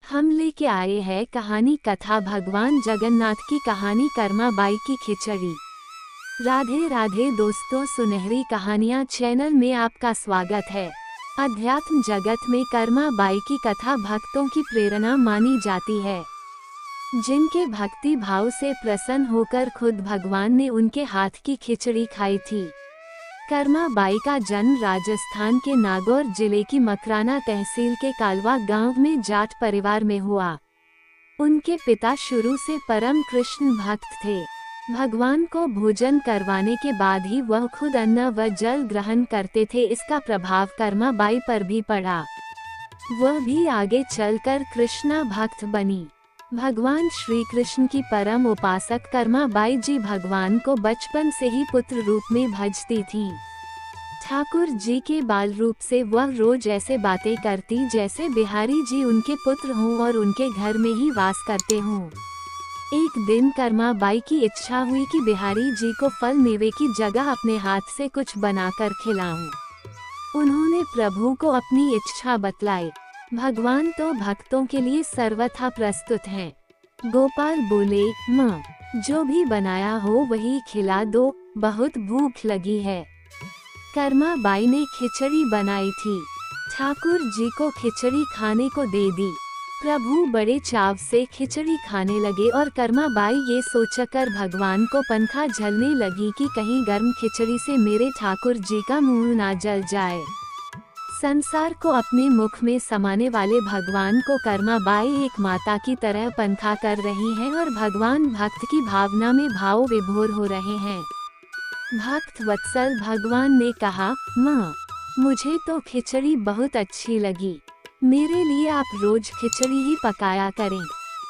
हम लेके आए हैं कहानी कथा भगवान जगन्नाथ की कहानी कर्मा बाई की खिचड़ी। राधे राधे दोस्तों, सुनहरी कहानियाँ चैनल में आपका स्वागत है। अध्यात्म जगत में कर्मा बाई की कथा भक्तों की प्रेरणा मानी जाती है, जिनके भक्ति भाव से प्रसन्न होकर खुद भगवान ने उनके हाथ की खिचड़ी खाई थी। कर्मा बाई का जन्म राजस्थान के नागौर जिले की मकराना तहसील के कालवा गांव में जाट परिवार में हुआ। उनके पिता शुरू से परम कृष्ण भक्त थे। भगवान को भोजन करवाने के बाद ही वह खुद अन्न व जल ग्रहण करते थे। इसका प्रभाव कर्मा बाई पर भी पड़ा। वह भी आगे चलकर कृष्णा भक्त बनी। भगवान श्री कृष्ण की परम उपासक कर्मा बाई जी भगवान को बचपन से ही पुत्र रूप में भजती थीं। ठाकुर जी के बाल रूप से वह रोज ऐसे बातें करती जैसे बिहारी जी उनके पुत्र हों और उनके घर में ही वास करते हों। एक दिन कर्मा बाई की इच्छा हुई कि बिहारी जी को फल मेवे की जगह अपने हाथ से कुछ बनाकर खिलाऊं। उन्होंने प्रभु को अपनी इच्छा बतलाई। भगवान तो भक्तों के लिए सर्वथा प्रस्तुत हैं। गोपाल बोले, माँ, जो भी बनाया हो वही खिला दो, बहुत भूख लगी है। कर्मा बाई ने खिचड़ी बनाई थी। ठाकुर जी को खिचड़ी खाने को दे दी। प्रभु बड़े चाव से खिचड़ी खाने लगे और कर्मा बाई ये सोचकर भगवान को पंखा झलने लगी कि कहीं गर्म खिचड़ी से मेरे ठाकुर जी का मुंह ना जल जाए। संसार को अपने मुख में समाने वाले भगवान को कर्मा बाई एक माता की तरह पंखा कर रही हैं और भगवान भक्त की भावना में भाव विभोर हो रहे हैं। भक्त वत्सल भगवान ने कहा, माँ, मुझे तो खिचड़ी बहुत अच्छी लगी। मेरे लिए आप रोज खिचड़ी ही पकाया करें,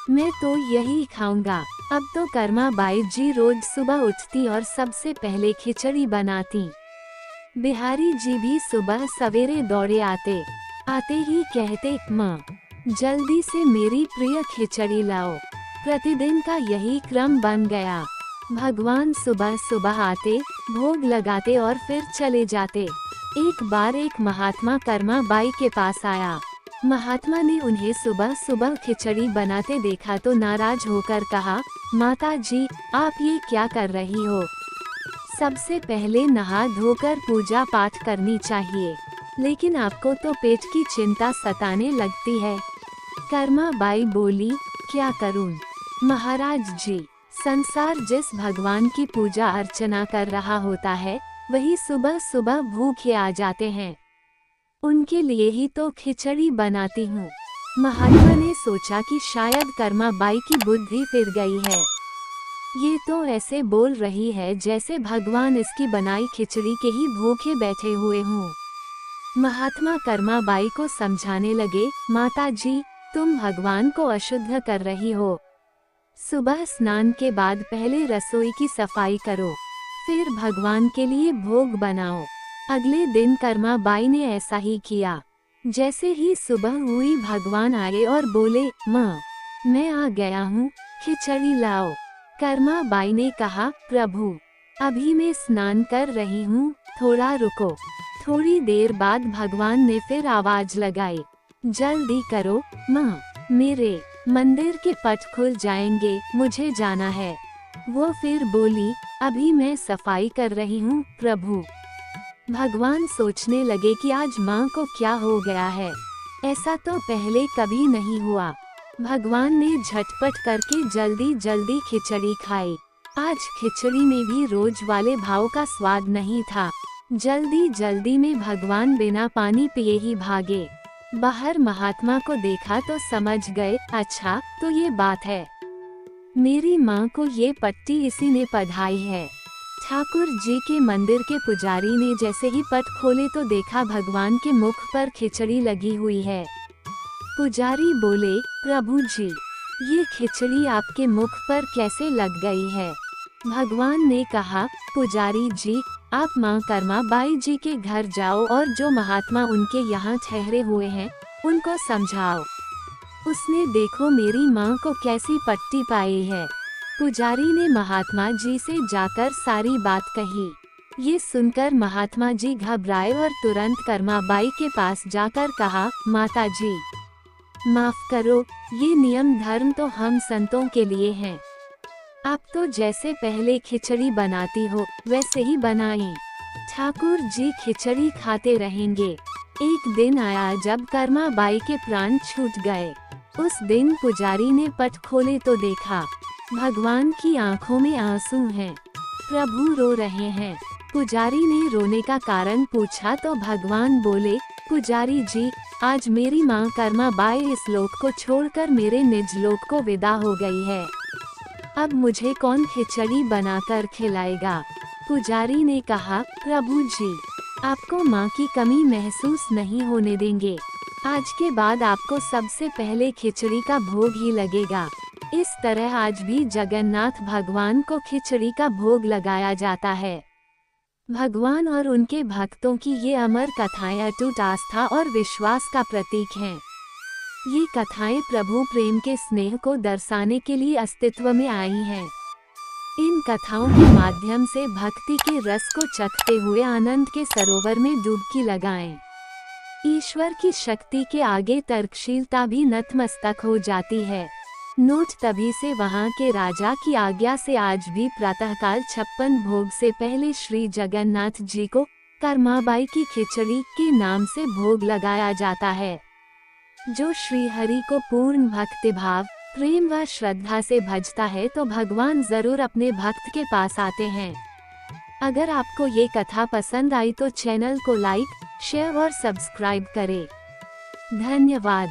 मैं तो यही खाऊंगा। अब तो कर्मा बाई जी रोज सुबह उठती और सबसे पहले खिचड़ी बनाती। बिहारी जी भी सुबह सवेरे दौड़े आते ही कहते, माँ, जल्दी से मेरी प्रिय खिचड़ी लाओ। प्रतिदिन का यही क्रम बन गया। भगवान सुबह सुबह आते, भोग लगाते और फिर चले जाते। एक बार एक महात्मा कर्मा बाई के पास आया। महात्मा ने उन्हें सुबह सुबह खिचड़ी बनाते देखा तो नाराज होकर कहा, माता जी, आप ये क्या कर रही हो? सबसे पहले नहा धोकर पूजा पाठ करनी चाहिए, लेकिन आपको तो पेट की चिंता सताने लगती है। कर्मा बाई बोली, क्या करूं महाराज जी, संसार जिस भगवान की पूजा अर्चना कर रहा होता है वही सुबह सुबह भूखे आ जाते हैं। उनके लिए ही तो खिचड़ी बनाती हूँ। महात्मा ने सोचा कि शायद कर्मा बाई की बुद्धि फिर गई है। ये तो ऐसे बोल रही है जैसे भगवान इसकी बनाई खिचड़ी के ही भूखे बैठे हुए हों। महात्मा कर्मा बाई को समझाने लगे, माता जी, तुम भगवान को अशुद्ध कर रही हो। सुबह स्नान के बाद पहले रसोई की सफाई करो, फिर भगवान के लिए भोग बनाओ। अगले दिन कर्मा बाई ने ऐसा ही किया। जैसे ही सुबह हुई भगवान आए और बोले, माँ, मैं आ गया हूँ, खिचड़ी लाओ। कर्मा बाई ने कहा, प्रभु, अभी मैं स्नान कर रही हूँ, थोड़ा रुको। थोड़ी देर बाद भगवान ने फिर आवाज लगाई, जल्दी करो माँ, मेरे मंदिर के पट खुल जाएंगे, मुझे जाना है। वो फिर बोली, अभी मैं सफाई कर रही हूँ प्रभु। भगवान सोचने लगे कि आज माँ को क्या हो गया है, ऐसा तो पहले कभी नहीं हुआ। भगवान ने झटपट करके जल्दी जल्दी खिचड़ी खाई। आज खिचड़ी में भी रोज वाले भाव का स्वाद नहीं था। जल्दी जल्दी में भगवान बिना पानी पिए ही भागे। बाहर महात्मा को देखा तो समझ गए, अच्छा तो ये बात है, मेरी माँ को ये पट्टी इसी ने पढ़ाई है। ठाकुर जी के मंदिर के पुजारी ने जैसे ही पट खोले तो देखा भगवान के मुख पर खिचड़ी लगी हुई है। पुजारी बोले, प्रभु जी, ये खिचड़ी आपके मुख पर कैसे लग गई है? भगवान ने कहा, पुजारी जी, आप माँ कर्मा बाई जी के घर जाओ और जो महात्मा उनके यहाँ ठहरे हुए हैं उनको समझाओ। उसने देखो मेरी माँ को कैसी पट्टी पाई है। पुजारी ने महात्मा जी से जाकर सारी बात कही। ये सुनकर महात्मा जी घबराए और तुरंत कर्मा बाई के पास जाकर कहा, माता जी, माफ करो, ये नियम धर्म तो हम संतों के लिए हैं। आप तो जैसे पहले खिचड़ी बनाती हो वैसे ही बनाएं। ठाकुर जी खिचड़ी खाते रहेंगे। एक दिन आया जब कर्मा बाई के प्राण छूट गए। उस दिन पुजारी ने पट खोले तो देखा भगवान की आंखों में आंसू हैं। प्रभु रो रहे हैं। पुजारी ने रोने का कारण पूछा तो भगवान बोले, पुजारी जी, आज मेरी माँ कर्मा बाई इस लोक को छोड़कर मेरे निज लोक को विदा हो गई है। अब मुझे कौन खिचड़ी बनाकर खिलाएगा? पुजारी ने कहा, प्रभु जी, आपको माँ की कमी महसूस नहीं होने देंगे। आज के बाद आपको सबसे पहले खिचड़ी का भोग ही लगेगा। इस तरह आज भी जगन्नाथ भगवान को खिचड़ी का भोग लगाया जाता है। भगवान और उनके भक्तों की ये अमर कथाएं अटूट आस्था और विश्वास का प्रतीक हैं। ये कथाएं प्रभु प्रेम के स्नेह को दर्शाने के लिए अस्तित्व में आई हैं। इन कथाओं के माध्यम से भक्ति के रस को चखते हुए आनंद के सरोवर में डुबकी लगाएं। ईश्वर की शक्ति के आगे तर्कशीलता भी नतमस्तक हो जाती है। नोट तभी से वहाँ के राजा की आज्ञा से आज भी प्रातःकाल 56 भोग से पहले श्री जगन्नाथ जी को कर्माबाई की खिचड़ी के नाम से भोग लगाया जाता है। जो श्री हरि को पूर्ण भक्तिभाव, प्रेम व श्रद्धा से भजता है तो भगवान जरूर अपने भक्त के पास आते हैं। अगर आपको ये कथा पसंद आई तो चैनल को लाइक, शेयर और सब्सक्राइब करें। धन्यवाद।